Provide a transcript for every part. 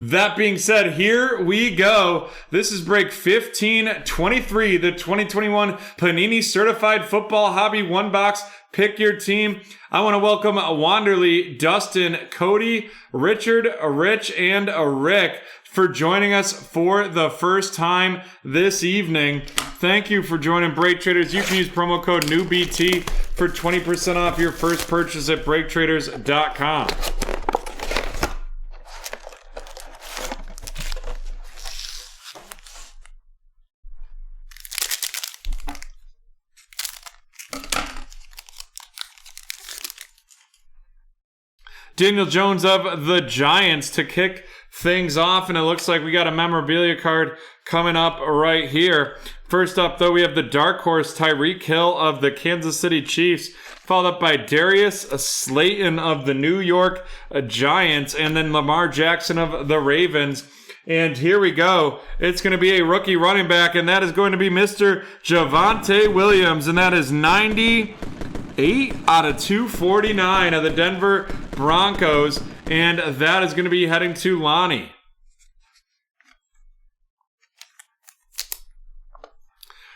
That being said, here we go. This is break 1523, the 2021 Panini Certified Football Hobby One Box. Pick your team. I want to welcome Wanderly, Dustin, Cody, Richard, Rich, and Rick for joining us for the first time this evening. Thank you for joining BreakTraders. You can use promo code NEWBT for 20% off your first purchase at BreakTraders.com. Daniel Jones of the Giants to kick things off, and it looks like we got a memorabilia card coming up right here. First up, though, we have the dark horse Tyreek Hill of the Kansas City Chiefs, followed up by Darius Slayton of the New York Giants, and then Lamar Jackson of the Ravens. And here we go. It's going to be a rookie running back, and that is going to be Mr. Javonte Williams, and that is 98 out of 249 of the Denver Broncos, and that is going to be heading to Lonnie.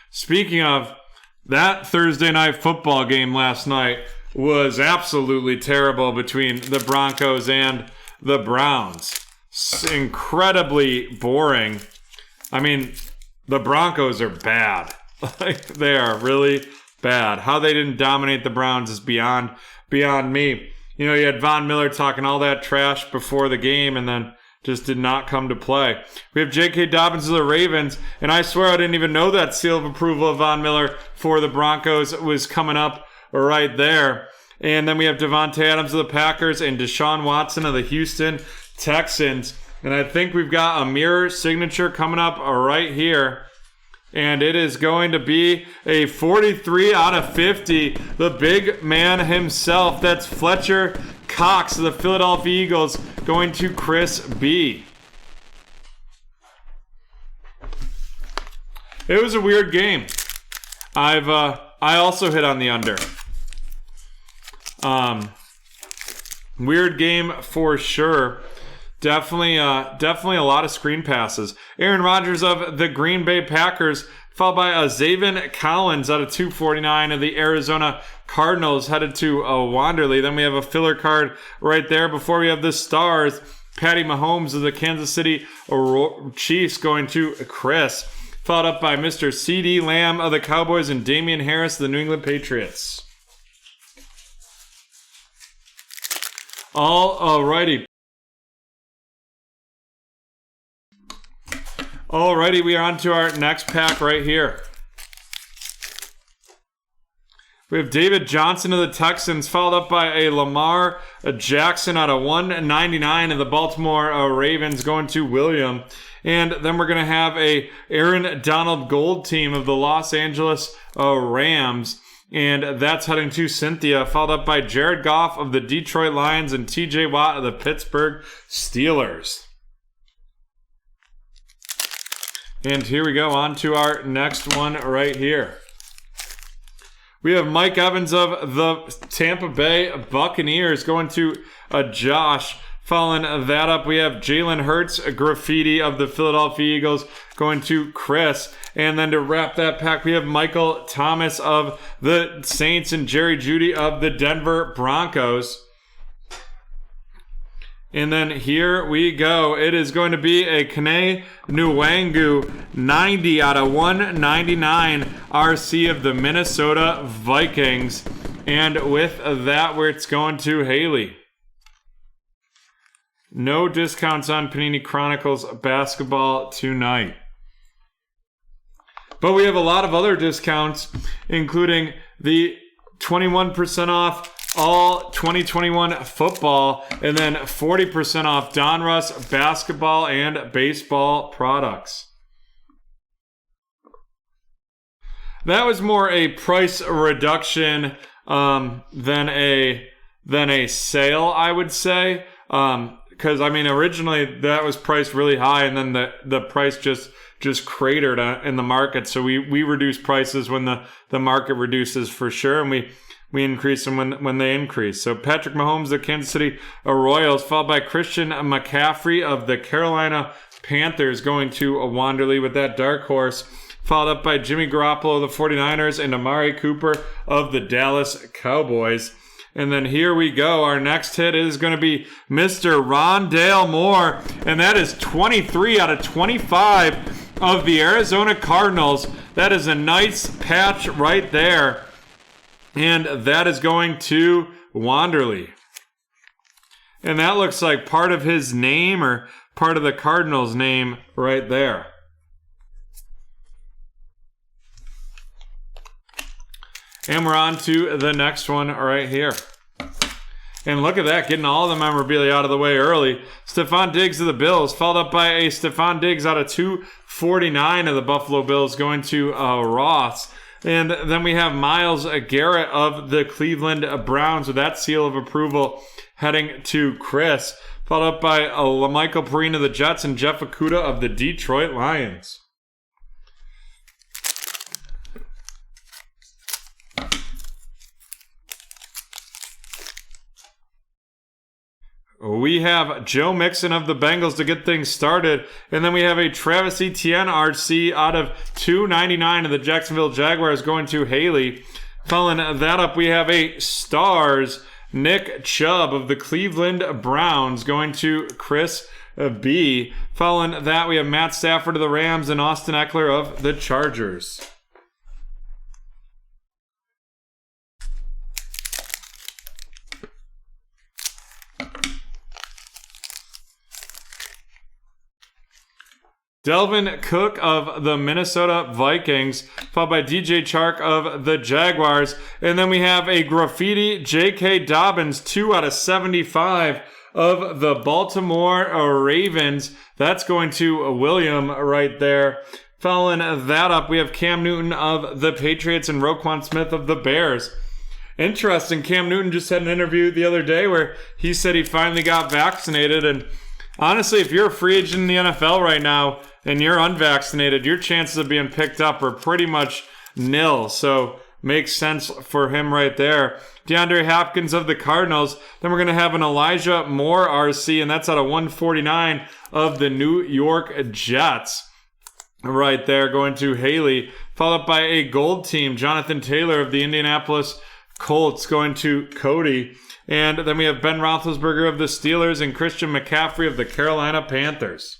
Speaking of, that Thursday night football game last night was absolutely terrible between the Broncos and the Browns. Incredibly boring. I mean, the Broncos are bad. Like, they are really bad. How they didn't dominate the Browns is beyond me. You know, you had Von Miller talking all that trash before the game and then just did not come to play. We have J.K. Dobbins of the Ravens, and I swear I didn't even know that seal of approval of Von Miller for the Broncos was coming up right there. And then we have Devontae Adams of the Packers and Deshaun Watson of the Houston Texans. And I think we've got a mirror signature coming up right here. And it is going to be a 43 out of 50. The big man himself. That's Fletcher Cox of the Philadelphia Eagles going to Chris B. It was a weird game. I also hit on the under. Weird game for sure. Definitely a lot of screen passes. Aaron Rodgers of the Green Bay Packers, followed by Zaven Collins out of 249 of the Arizona Cardinals, headed to Wanderly. Then we have a filler card right there before we have the Stars. Patty Mahomes of the Kansas City Chiefs going to Chris, followed up by Mr. CeeDee Lamb of the Cowboys and Damian Harris of the New England Patriots. Alrighty, we are on to our next pack right here. We have David Johnson of the Texans, followed up by a Lamar Jackson out of 199 of the Baltimore Ravens going to William. And then we're going to have a Aaron Donald Gold team of the Los Angeles Rams. And that's heading to Cynthia, followed up by Jared Goff of the Detroit Lions and TJ Watt of the Pittsburgh Steelers. And here we go on to our next one right here. We have Mike Evans of the Tampa Bay Buccaneers going to Josh. Following that up, we have Jalen Hurts Graffiti of the Philadelphia Eagles going to Chris. And then to wrap that pack, we have Michael Thomas of the Saints and Jerry Jeudy of the Denver Broncos. And then here we go. It is going to be a Kene Nwangu 90 out of 199 RC of the Minnesota Vikings. And with that, where it's going to Haley. No discounts on Panini Chronicles basketball tonight. But we have a lot of other discounts, including the 21% off all 2021 football, and then 40% off Donruss basketball and baseball products. That was more a price reduction than a sale, I would say. Because I mean, originally that was priced really high, and then the price just cratered in the market. So we reduce prices when the market reduces for sure, and we increase them when they increase. So Patrick Mahomes, the Kansas City Royals, followed by Christian McCaffrey of the Carolina Panthers, going to a Wanderley with that dark horse, followed up by Jimmy Garoppolo of the 49ers and Amari Cooper of the Dallas Cowboys. And then here we go. Our next hit is going to be Mr. Rondale Moore, and that is 23 out of 25 of the Arizona Cardinals. That is a nice patch right there. And that is going to Wanderley. And that looks like part of his name or part of the Cardinals' name right there. And we're on to the next one right here. And look at that, getting all the memorabilia out of the way early. Stephon Diggs of the Bills, followed up by a Stephon Diggs out of 249 of the Buffalo Bills, going to Ross. And then we have Myles Garrett of the Cleveland Browns with that seal of approval heading to Chris. Followed up by Michael Perine of the Jets and Jeff Okudah of the Detroit Lions. We have Joe Mixon of the Bengals to get things started. And then we have a Travis Etienne RC out of 299 of the Jacksonville Jaguars going to Haley. Following that up, we have a Stars Nick Chubb of the Cleveland Browns going to Chris B. Following that, we have Matt Stafford of the Rams and Austin Eckler of the Chargers. Delvin Cook of the Minnesota Vikings, followed by DJ Chark of the Jaguars. And then we have a graffiti J.K. Dobbins, 2 out of 75 of the Baltimore Ravens. That's going to William right there. Following that up, we have Cam Newton of the Patriots and Roquan Smith of the Bears. Interesting, Cam Newton just had an interview the other day where he said he finally got vaccinated. And honestly, if you're a free agent in the NFL right now, and you're unvaccinated, your chances of being picked up are pretty much nil. So makes sense for him right there. DeAndre Hopkins of the Cardinals. Then we're going to have an Elijah Moore RC, and that's out of 149 of the New York Jets. Right there, going to Haley. Followed by a gold team, Jonathan Taylor of the Indianapolis Colts going to Cody. And then we have Ben Roethlisberger of the Steelers and Christian McCaffrey of the Carolina Panthers.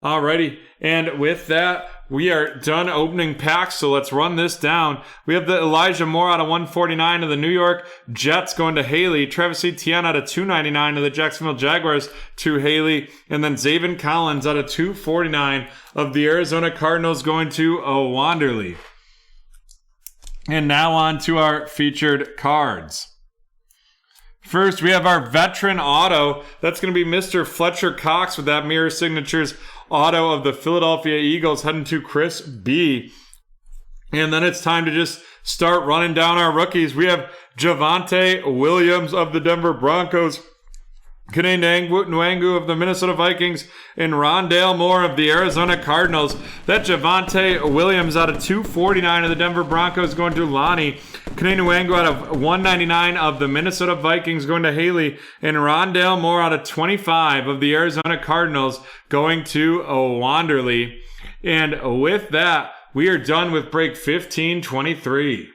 Alrighty, and with that, we are done opening packs, so let's run this down. We have the Elijah Moore out of 149 of the New York Jets going to Haley. Travis Etienne out of 299 of the Jacksonville Jaguars to Haley. And then Zaven Collins out of 249 of the Arizona Cardinals going to Wanderley. And now on to our featured cards. First, we have our veteran auto. That's going to be Mr. Fletcher Cox with that mirror signatures auto of the Philadelphia Eagles heading to Chris B. And then it's time to just start running down our rookies. We have Javonte Williams of the Denver Broncos, Kene Nwangu of the Minnesota Vikings, and Rondale Moore of the Arizona Cardinals. That Javonte Williams out of 249 of the Denver Broncos going to Lonnie. Kene Nwangu out of 199 of the Minnesota Vikings going to Haley. And Rondale Moore out of 25 of the Arizona Cardinals going to Wanderley. And with that, we are done with break 1523.